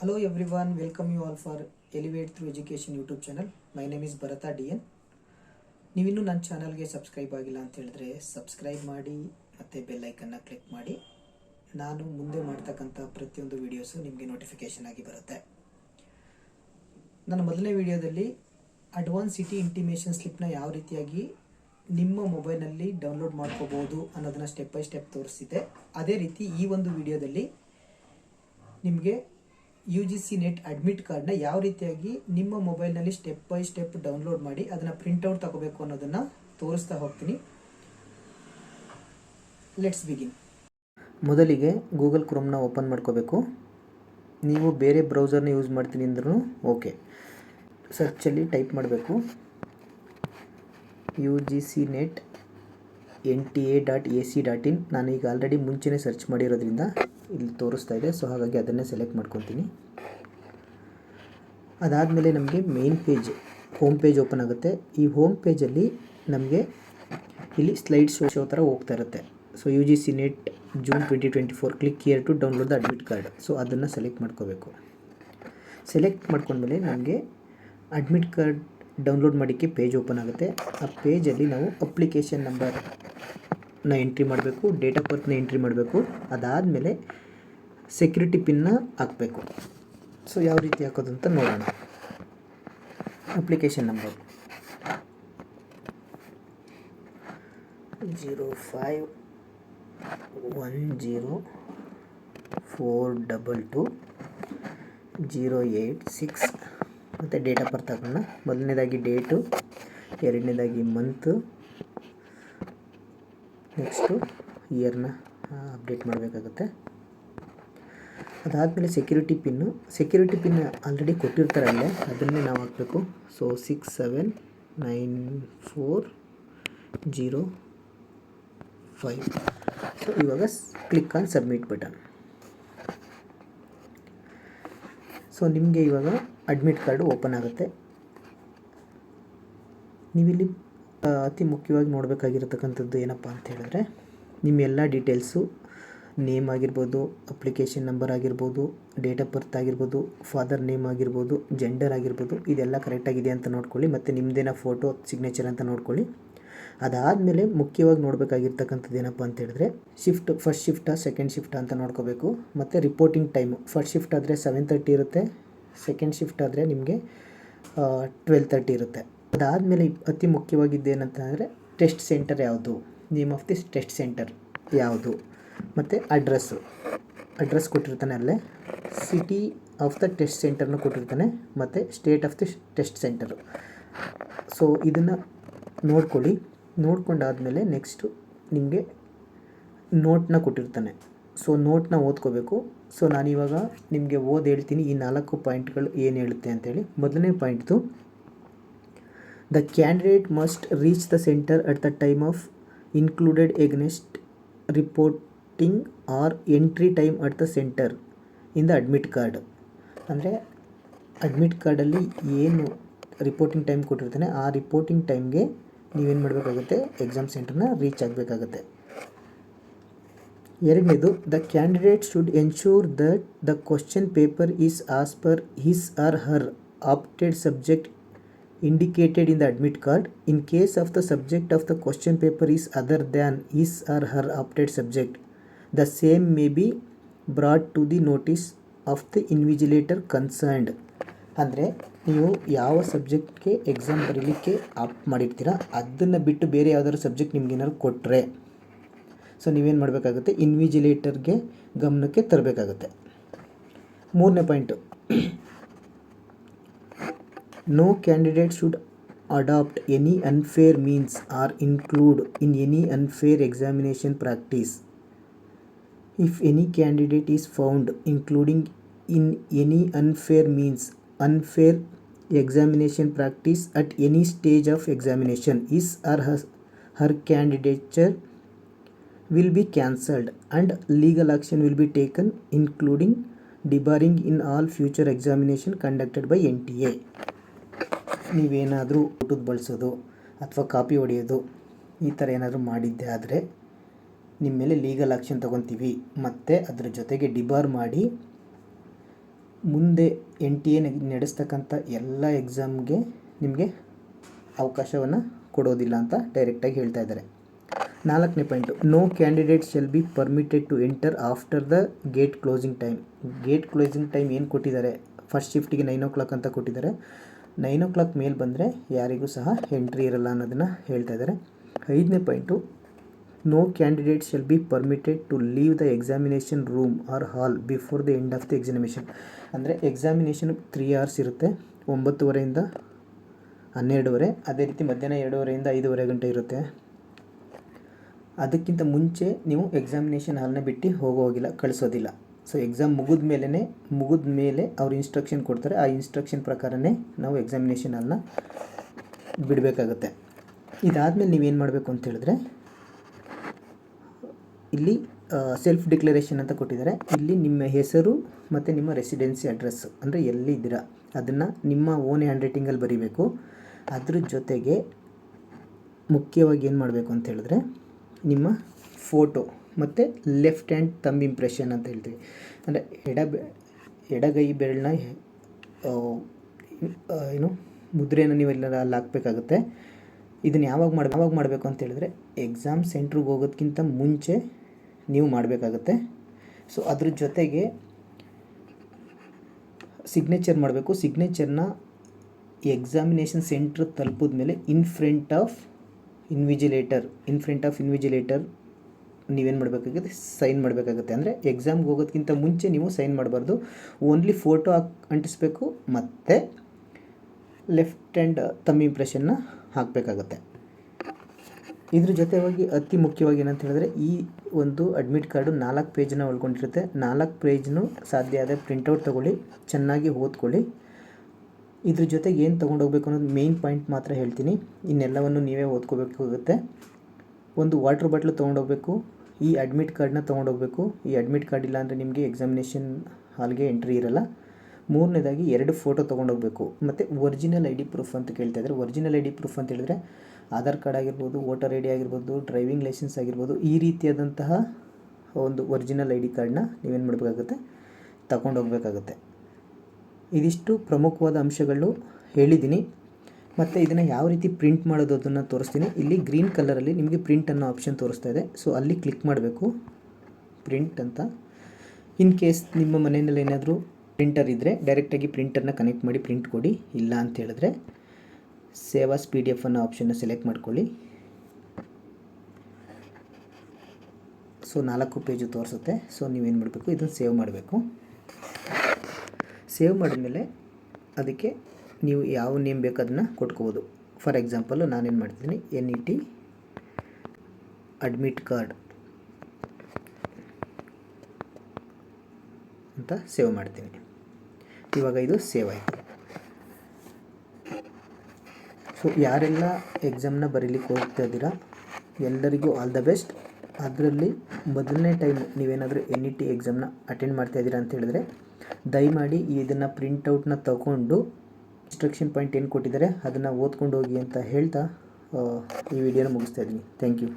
Hello everyone, welcome you all for Elevate Through Education YouTube channel. My name is Bharata DN. ನೀವಿನ್ನೂ ನನ್ನ ಚಾನಲ್ಗೆ subscribe ಆಗಿಲ್ಲ ಅಂತ ಹೇಳಿದ್ರೆ ಸಬ್ಸ್ಕ್ರೈಬ್ ಮಾಡಿ ಮತ್ತು ಬೆಲ್ ಐಕನ್ನ ಕ್ಲಿಕ್ ಮಾಡಿ. ನಾನು ಮುಂದೆ ಮಾಡ್ತಕ್ಕಂಥ ಪ್ರತಿಯೊಂದು ವಿಡಿಯೋಸು ನಿಮಗೆ ನೋಟಿಫಿಕೇಷನ್ ಆಗಿ ಬರುತ್ತೆ. ನನ್ನ ಮೊದಲನೇ ವಿಡಿಯೋದಲ್ಲಿ ಅಡ್ವಾನ್ಸ್ ಸಿಟಿ ಇಂಟಿಮೇಷನ್ ಸ್ಲಿಪ್ನ ಯಾವ ರೀತಿಯಾಗಿ ನಿಮ್ಮ ಮೊಬೈಲ್ನಲ್ಲಿ ಡೌನ್ಲೋಡ್ ಮಾಡ್ಕೋಬೋದು ಅನ್ನೋದನ್ನು ಸ್ಟೆಪ್ ಬೈ ಸ್ಟೆಪ್ ತೋರಿಸಿದೆ. ಅದೇ ರೀತಿ ಈ ಒಂದು ವಿಡಿಯೋದಲ್ಲಿ ನಿಮಗೆ UGC ನೆಟ್ ಅಡ್ಮಿಟ್ ಕಾರ್ಡ್ನ ಯಾವ ರೀತಿಯಾಗಿ ನಿಮ್ಮ ಮೊಬೈಲ್ನಲ್ಲಿ ಸ್ಟೆಪ್ ಬೈ ಸ್ಟೆಪ್ ಡೌನ್ಲೋಡ್ ಮಾಡಿ ಅದನ್ನು ಪ್ರಿಂಟ್ಔಟ್ ತಗೋಬೇಕು ಅನ್ನೋದನ್ನು ತೋರಿಸ್ತಾ ಹೋಗ್ತೀನಿ. Let's begin. ಮೊದಲಿಗೆ ಗೂಗಲ್ ಕ್ರೋಮ್ನ ಓಪನ್ ಮಾಡ್ಕೋಬೇಕು. ನೀವು ಬೇರೆ ಬ್ರೌಸರ್ನ ಯೂಸ್ ಮಾಡ್ತೀನಿ ಅಂದ್ರೂ ಓಕೆ. ಸರ್ಚಲ್ಲಿ ಟೈಪ್ ಮಾಡಬೇಕು UGC ನೆಟ್ NTA.ac.in. ನಾನು ಈಗ ಆಲ್ರೆಡಿ ಮುಂಚೆನೇ ಸರ್ಚ್ ಮಾಡಿರೋದ್ರಿಂದ ಇಲ್ಲಿ ತೋರಿಸ್ತಾ ಇದೆ, ಸೊ ಹಾಗಾಗಿ ಅದನ್ನೇ ಸೆಲೆಕ್ಟ್ ಮಾಡ್ಕೊತೀನಿ. ಅದಾದಮೇಲೆ ನಮಗೆ main page, home page open ಆಗುತ್ತೆ. ಈ ಹೋಮ್ ಪೇಜಲ್ಲಿ ನಮಗೆ ಇಲ್ಲಿ ಸ್ಲೈಡ್ ಶೋ ಥರ ಹೋಗ್ತಾ ಇರುತ್ತೆ. So UGC net June 2024 click here to download the admit card. So ಅದನ್ನು ಸೆಲೆಕ್ಟ್ ಮಾಡ್ಕೋಬೇಕು. ಸೆಲೆಕ್ಟ್ ಮಾಡ್ಕೊಂಡ್ಮೇಲೆ ನಮಗೆ ಅಡ್ಮಿಟ್ ಕಾರ್ಡ್ ಡೌನ್ಲೋಡ್ ಮಾಡೋಕ್ಕೆ ಪೇಜ್ ಓಪನ್ ಆಗುತ್ತೆ. ಆ ಪೇಜಲ್ಲಿ ನಾವು ಅಪ್ಲಿಕೇಶನ್ ನಂಬರ್ನ ಎಂಟ್ರಿ ಮಾಡಬೇಕು, ಡೇಟ್ ಆಫ್ ಬರ್ತ್ನ ಎಂಟ್ರಿ ಮಾಡಬೇಕು. ಅದಾದಮೇಲೆ ಸೆಕ್ಯೂರಿಟಿ ಪಿನ್ನ ಹಾಕಬೇಕು. ಸೊ ಯಾವ ರೀತಿ ಹಾಕೋದು ಅಂತ ನೋಡೋಣ. ಅಪ್ಲಿಕೇಶನ್ ನಂಬರ್ 0510422086 ಮತ್ತು ಡೇಟ್ ಆಫ್ ಬರ್ತ್ ಹಾಕೋಣ. ಮೊದಲನೇದಾಗಿ ಡೇಟು, ಎರಡನೇದಾಗಿ ಮಂತು, ನೆಕ್ಸ್ಟು ಇಯರ್ನ ಅಪ್ಡೇಟ್ ಮಾಡಬೇಕಾಗುತ್ತೆ. ಅದಾದಮೇಲೆ ಸೆಕ್ಯೂರಿಟಿ ಪಿನ್ ಆಲ್ರೆಡಿ ಕೊಟ್ಟಿರ್ತಾರೆ ಅಲ್ಲೇ, ಅದನ್ನೇ ನಾವು ಹಾಕಬೇಕು. ಸೊ 679405. ಸೊ ಇವಾಗ click on submit button. So ನಿಮಗೆ ಇವಾಗ ಅಡ್ಮಿಟ್ ಕಾರ್ಡು ಓಪನ್ ಆಗುತ್ತೆ. ನೀವಿಲ್ಲಿ ಅತಿ ಮುಖ್ಯವಾಗಿ ನೋಡಬೇಕಾಗಿರತಕ್ಕಂಥದ್ದು ಏನಪ್ಪ ಅಂತ ಹೇಳಿದ್ರೆ, ನಿಮ್ಮ ಎಲ್ಲ ಡೀಟೇಲ್ಸು, ನೇಮ್ ಆಗಿರ್ಬೋದು, ಅಪ್ಲಿಕೇಶನ್ ನಂಬರ್ ಆಗಿರ್ಬೋದು, ಡೇಟ್ ಆಫ್ ಬರ್ತ್ ಆಗಿರ್ಬೋದು, ಫಾದರ್ ನೇಮ್ ಆಗಿರ್ಬೋದು, ಜೆಂಡರ್ ಆಗಿರ್ಬೋದು, ಇದೆಲ್ಲ ಕರೆಕ್ಟಾಗಿದೆ ಅಂತ ನೋಡ್ಕೊಳ್ಳಿ. ಮತ್ತು ನಿಮ್ಮದೇನ ಫೋಟೋ ಸಿಗ್ನೇಚರ್ ಅಂತ ನೋಡ್ಕೊಳ್ಳಿ. ಅದಾದಮೇಲೆ ಮುಖ್ಯವಾಗಿ ನೋಡಬೇಕಾಗಿರ್ತಕ್ಕಂಥದ್ದು ಏನಪ್ಪ ಅಂತ ಹೇಳಿದ್ರೆ, ಫಸ್ಟ್ ಶಿಫ್ಟಾ ಸೆಕೆಂಡ್ ಶಿಫ್ಟಾ ಅಂತ ನೋಡ್ಕೋಬೇಕು. ಮತ್ತು ರಿಪೋರ್ಟಿಂಗ್ ಟೈಮು, ಫಸ್ಟ್ ಶಿಫ್ಟ್ ಆದರೆ 7:30 ಇರುತ್ತೆ, ಸೆಕೆಂಡ್ ಶಿಫ್ಟ್ ಆದರೆ ನಿಮಗೆ 12:30 ಇರುತ್ತೆ. ಅದಾದಮೇಲೆ ಅತಿ ಮುಖ್ಯವಾಗಿದ್ದು ಅಂದರೆ ಟೆಸ್ಟ್ ಸೆಂಟರ್ ಯಾವುದು, name of the test centre ಯಾವುದು, ಮತ್ತು ಅಡ್ರೆಸ್ ಕೊಟ್ಟಿರ್ತಾನೆ ಅಲ್ಲೇ, ಸಿಟಿ ಆಫ್ ದ ಟೆಸ್ಟ್ ಸೆಂಟರ್ನ ಕೊಟ್ಟಿರ್ತಾನೆ, ಮತ್ತು state of the test centre. So ಇದನ್ನು ನೋಡ್ಕೊಳ್ಳಿ. ನೋಡ್ಕೊಂಡಾದಮೇಲೆ ನೆಕ್ಸ್ಟು ನಿಮಗೆ ನೋಟ್ನ ಕೊಟ್ಟಿರ್ತಾನೆ. ಸೊ ನೋಟ್ನ ಓದ್ಕೋಬೇಕು. ಸೊ ನಾನಿವಾಗ ನಿಮಗೆ ಹೇಳ್ತೀನಿ ಈ 4 ಪಾಯಿಂಟ್ಗಳು ಏನು ಹೇಳುತ್ತೆ ಅಂತೇಳಿ. ಮೊದಲನೇ ಪಾಯಿಂಟ್ದು, the candidate must reach the centre at the time of included against reporting or entry time at the centre in the admit card. ಅಂದರೆ ಅಡ್ಮಿಟ್ ಕಾರ್ಡಲ್ಲಿ ಏನು ರಿಪೋರ್ಟಿಂಗ್ ಟೈಮ್ ಕೊಟ್ಟಿರ್ತಾನೆ ಆ ರಿಪೋರ್ಟಿಂಗ್ ಟೈಮ್ಗೆ ನೀವೇನು ಮಾಡಬೇಕಾಗುತ್ತೆ, ಎಕ್ಸಾಮ್ ಸೆಂಟರ್ನ ರೀಚ್ ಆಗಬೇಕಾಗುತ್ತೆ. ಎರಡನೇದು, the candidate should ensure that the question paper is as per his or her opted subject indicated in the admit card. In case of the subject of the question paper is other than his or her opted subject, the same may be brought to the notice of the invigilator concerned. ಅಂದರೆ ನೀವು ಯಾವ ಸಬ್ಜೆಕ್ಟ್ಗೆ exam ಬರೀಲಿಕ್ಕೆ apt ಮಾಡಿರ್ತೀರ ಅದನ್ನು ಬಿಟ್ಟು ಬೇರೆ ಯಾವುದಾದ್ರು subject ನಿಮ್ಗೆ ಏನಾದ್ರು ಕೊಟ್ಟರೆ, ಸೊ ನೀವೇನು ಮಾಡಬೇಕಾಗುತ್ತೆ, ಇನ್ವಿಜಿಲೇಟರ್ಗೆ ಗಮನಕ್ಕೆ ತರಬೇಕಾಗುತ್ತೆ. ಮೂರನೇ point, no candidate should adopt any unfair means or include in any unfair examination practice. If any candidate is found including in any unfair means, unfair examination practice at any stage of examination, his or her candidature will be cancelled and legal action will be taken, including debarring in all future examination conducted by NTA. ನೀವೇನಾದರೂ ಊಟದ ಬಳಸೋದು ಅಥವಾ copy ಹೊಡೆಯೋದು ಈ ಥರ ಏನಾದರೂ ಮಾಡಿದ್ದೆ ಆದರೆ ನಿಮ್ಮ ಮೇಲೆ ಲೀಗಲ್ ಆ್ಯಕ್ಷನ್ ತೊಗೊತೀವಿ. ಮತ್ತು ಅದ್ರ ಜೊತೆಗೆ ಡಿಬಾರ್ ಮಾಡಿ ಮುಂದೆ NTA ನಡೆಸ್ತಕ್ಕಂಥ ಎಲ್ಲ ಎಕ್ಸಾಮ್ಗೆ ನಿಮಗೆ ಅವಕಾಶವನ್ನು ಕೊಡೋದಿಲ್ಲ ಅಂತ ಡೈರೆಕ್ಟಾಗಿ ಹೇಳ್ತಾ ಇದ್ದಾರೆ. 4ನೇ point, no candidate shall be permitted to enter after the gate closing time. Gate closing time ಏನು ಕೊಟ್ಟಿದ್ದಾರೆ, ಫಸ್ಟ್ ಶಿಫ್ಟಿಗೆ 9 o'clock ಅಂತ ಕೊಟ್ಟಿದ್ದಾರೆ. 9 o'clock ಮೇಲೆ ಬಂದರೆ ಯಾರಿಗೂ ಸಹ ಎಂಟ್ರಿ ಇರಲ್ಲ ಅನ್ನೋದನ್ನು ಹೇಳ್ತಾ ಇದ್ದಾರೆ. 5ನೇ point, no candidate shall be permitted to leave the examination room or hall before the end of the examination. ಅಂದರೆ ಎಕ್ಸಾಮಿನೇಷನ್ 3 hours ಇರುತ್ತೆ, 9:30 12:30. ಅದೇ ರೀತಿ ಮಧ್ಯಾಹ್ನ 2:30 5:30 ಗಂಟೆ ಇರುತ್ತೆ. ಅದಕ್ಕಿಂತ ಮುಂಚೆ ನೀವು ಎಕ್ಸಾಮಿನೇಷನ್ ಹಾಲ್ನ ಬಿಟ್ಟು ಹೋಗೋಗಿಲ್ಲ, ಕಳಿಸೋದಿಲ್ಲ. ಸೊ ಎಕ್ಸಾಮ್ ಮುಗಿದ ಮೇಲೆ ಅವ್ರು ಇನ್ಸ್ಟ್ರಕ್ಷನ್ ಕೊಡ್ತಾರೆ, ಆ ಇನ್ಸ್ಟ್ರಕ್ಷನ್ ಪ್ರಕಾರನೇ ನಾವು ಎಕ್ಸಾಮಿನೇಷನ್ ಹಾಲ್ನ ಬಿಡಬೇಕಾಗುತ್ತೆ. ಇದಾದಮೇಲೆ ನೀವೇನು ಮಾಡಬೇಕು ಅಂತ ಹೇಳಿದ್ರೆ, ಇಲ್ಲಿ ಸೆಲ್ಫ್ ಡಿಕ್ಲರೇಷನ್ ಅಂತ ಕೊಟ್ಟಿದ್ದಾರೆ. ಇಲ್ಲಿ ನಿಮ್ಮ ಹೆಸರು ಮತ್ತು ನಿಮ್ಮ ರೆಸಿಡೆನ್ಸಿ ಅಡ್ರೆಸ್, ಅಂದರೆ ಎಲ್ಲಿದ್ದೀರಾ ಅದನ್ನು ನಿಮ್ಮ ಓನ್ ಹ್ಯಾಂಡ್ ರೈಟಿಂಗಲ್ಲಿ ಬರೀಬೇಕು. ಅದ್ರ ಜೊತೆಗೆ ಮುಖ್ಯವಾಗಿ ಏನು ಮಾಡಬೇಕು ಅಂತ ಹೇಳಿದ್ರೆ, ನಿಮ್ಮ ಫೋಟೋ ಮತ್ತು ಲೆಫ್ಟ್ ಹ್ಯಾಂಡ್ ಥಂಬ್ ಇಂಪ್ರೆಷನ್ ಅಂತ ಹೇಳ್ತೀವಿ. ಅಂದರೆ ಎಡಗೈ ಬೆರಳನ್ನ ಮುದ್ರೆಯನ್ನು ನೀವು ಎಲ್ಲ ಅಲ್ಲಿ ಹಾಕಬೇಕಾಗುತ್ತೆ. ಇದನ್ನು ಯಾವಾಗ ಮಾಡಬೇಕು ಅಂತ ಹೇಳಿದ್ರೆ, ಎಕ್ಸಾಮ್ ಸೆಂಟ್ರಿಗೆ ಹೋಗೋದಕ್ಕಿಂತ ಮುಂಚೆ ನೀವು ಮಾಡಬೇಕಾಗುತ್ತೆ. ಸೊ ಅದ್ರ ಜೊತೆಗೆ ಸಿಗ್ನೇಚರ್ ಮಾಡಬೇಕು. ಸಿಗ್ನೇಚರ್ನ ಎಕ್ಸಾಮಿನೇಷನ್ ಸೆಂಟ್ರ್ ತಲುಪಿದ ಮೇಲೆ ಇನ್ ಫ್ರಂಟ್ ಆಫ್ ಇನ್ವಿಜಿಲೇಟರ್ ನೀವೇನು ಮಾಡಬೇಕಾಗುತ್ತೆ, ಸೈನ್ ಮಾಡಬೇಕಾಗುತ್ತೆ. ಅಂದರೆ ಎಕ್ಸಾಮ್ಗೆ ಹೋಗೋದಕ್ಕಿಂತ ಮುಂಚೆ ನೀವು ಸೈನ್ ಮಾಡಬಾರ್ದು, ಓನ್ಲಿ ಫೋಟೋ ಅಂಟಿಸ್ಬೇಕು ಮತ್ತು ಲೆಫ್ಟ್ ಹ್ಯಾಂಡ್ ಥಂಬ್ ಇಂಪ್ರೆಷನ್ನ ಹಾಕಬೇಕಾಗತ್ತೆ. ಇದ್ರ ಜೊತೆವಾಗಿ ಅತಿ ಮುಖ್ಯವಾಗಿ ಏನಂತ ಹೇಳಿದ್ರೆ, ಈ ಒಂದು ಅಡ್ಮಿಟ್ ಕಾರ್ಡು 4 ಪೇಜನ್ನ ಒಳ್ಕೊಂಡಿರುತ್ತೆ. 4 ಪೇಜ್ನು ಸಾಧ್ಯ ಆದರೆ ಪ್ರಿಂಟೌಟ್ ತೊಗೊಳ್ಳಿ, ಚೆನ್ನಾಗಿ ಓದ್ಕೊಳ್ಳಿ. ಇದ್ರ ಜೊತೆಗೆ ಏನು ತೊಗೊಂಡೋಗ್ಬೇಕು ಅನ್ನೋದು ಮೇಯ್ನ್ ಪಾಯಿಂಟ್ ಮಾತ್ರ ಹೇಳ್ತೀನಿ, ಇನ್ನೆಲ್ಲವನ್ನು ನೀವೇ ಓದ್ಕೋಬೇಕಾಗುತ್ತೆ. ಒಂದು ವಾಟ್ರ್ ಬಾಟ್ಲು ತೊಗೊಂಡೋಗ್ಬೇಕು, ಈ ಅಡ್ಮಿಟ್ ಕಾರ್ಡನ್ನ ತೊಗೊಂಡೋಗ್ಬೇಕು. ಈ ಅಡ್ಮಿಟ್ ಕಾರ್ಡ್ ಇಲ್ಲ ಅಂದರೆ ನಿಮಗೆ ಎಕ್ಸಾಮಿನೇಷನ್ ಹಾಲ್ಗೆ ಎಂಟ್ರಿ ಇರಲ್ಲ. 3ನೇದಾಗಿ 2 ಫೋಟೋ ತೊಗೊಂಡೋಗ್ಬೇಕು. ಮತ್ತು ಒರಿಜಿನಲ್ ID ಪ್ರೂಫ್ ಅಂತ ಕೇಳ್ತಾ ಇದ್ದಾರೆ. ಒರಿಜಿನಲ್ ID ಪ್ರೂಫ್ ಅಂತ ಹೇಳಿದ್ರೆ ಆಧಾರ್ ಕಾರ್ಡ್ ಆಗಿರ್ಬೋದು, ವೋಟರ್ ID ಆಗಿರ್ಬೋದು, ಡ್ರೈವಿಂಗ್ ಲೈಸೆನ್ಸ್ ಆಗಿರ್ಬೋದು, ಈ ರೀತಿಯಾದಂತಹ ಒಂದು ಒರಿಜಿನಲ್ ID ಕಾರ್ಡ್ನ ನೀವೇನು ಮಾಡಬೇಕಾಗುತ್ತೆ, ತಗೊಂಡೋಗ್ಬೇಕಾಗುತ್ತೆ. ಇದಿಷ್ಟು ಪ್ರಮುಖವಾದ ಅಂಶಗಳು ಹೇಳಿದ್ದೀನಿ. ಮತ್ತು ಇದನ್ನು ಯಾವ ರೀತಿ ಪ್ರಿಂಟ್ ಮಾಡೋದು ಅದನ್ನು ತೋರಿಸ್ತೀನಿ. ಇಲ್ಲಿ ಗ್ರೀನ್ ಕಲರಲ್ಲಿ ನಿಮಗೆ ಪ್ರಿಂಟ್ ಅನ್ನೋ ಆಪ್ಷನ್ ತೋರಿಸ್ತಾ ಇದೆ. ಸೊ ಅಲ್ಲಿ ಕ್ಲಿಕ್ ಮಾಡಬೇಕು, ಪ್ರಿಂಟ್ ಅಂತ. ಇನ್ ಕೇಸ್ ನಿಮ್ಮ ಮನೆಯಲ್ಲಿ ಏನಾದರೂ ಪ್ರಿಂಟರ್ ಇದ್ದರೆ ಡೈರೆಕ್ಟಾಗಿ ಪ್ರಿಂಟರ್ನ ಕನೆಕ್ಟ್ ಮಾಡಿ ಪ್ರಿಂಟ್ ಕೊಡಿ. ಇಲ್ಲ ಅಂತ ಹೇಳಿದ್ರೆ ಸೇವ್ ಆಸ್ PDF ಅನ್ನೋ ಆಪ್ಷನ್ನ ಸೆಲೆಕ್ಟ್ ಮಾಡ್ಕೊಳ್ಳಿ. ಸೊ 4 ಪೇಜು ತೋರಿಸುತ್ತೆ. ಸೊ ನೀವೇನು ಮಾಡಬೇಕು, ಇದನ್ನು ಸೇವ್ ಮಾಡಬೇಕು. ಸೇವ್ ಮಾಡಿದ್ಮೇಲೆ ಅದಕ್ಕೆ ನೀವು ಯಾವ ನೇಮ್ ಬೇಕು ಅದನ್ನು ಕೊಟ್ಕೋಬೋದು. ಫಾರ್ ಎಕ್ಸಾಂಪಲ್ ನಾನೇನು ಮಾಡ್ತೀನಿ, NET ಅಡ್ಮಿಟ್ ಕಾರ್ಡ್ ಅಂತ ಸೇವ್ ಮಾಡ್ತೀನಿ. ಇವಾಗ ಇದು ಸೇವ್ ಆಯಿತು. ಸೊ ಯಾರೆಲ್ಲ ಎಕ್ಸಾಮ್ನ ಬರೀಲಿಕ್ಕೆ ಹೋಗ್ತಾ ಇದ್ದೀರಾ ಎಲ್ಲರಿಗೂ ಆಲ್ ದ ಬೆಸ್ಟ್. ಅದರಲ್ಲಿ ಮೊದಲನೇ ಟೈಮ್ ನೀವೇನಾದರೂ NET ಎಕ್ಸಾಮ್ನ ಅಟೆಂಡ್ ಮಾಡ್ತಾ ಇದ್ದೀರಾ ಅಂತ ಹೇಳಿದ್ರೆ ದಯಮಾಡಿ ಇದನ್ನು ಪ್ರಿಂಟೌಟ್ನ ತಗೊಂಡು ಇನ್ಸ್ಟ್ರಕ್ಷನ್ ಪಾಯಿಂಟ್ ಏನು ಕೊಟ್ಟಿದ್ದಾರೆ ಅದನ್ನು ಓದ್ಕೊಂಡು ಹೋಗಿ ಅಂತ ಹೇಳ್ತಾ ಈ ವಿಡಿಯೋನ ಮುಗಿಸ್ತಾ ಇದ್ದೀನಿ. Thank you.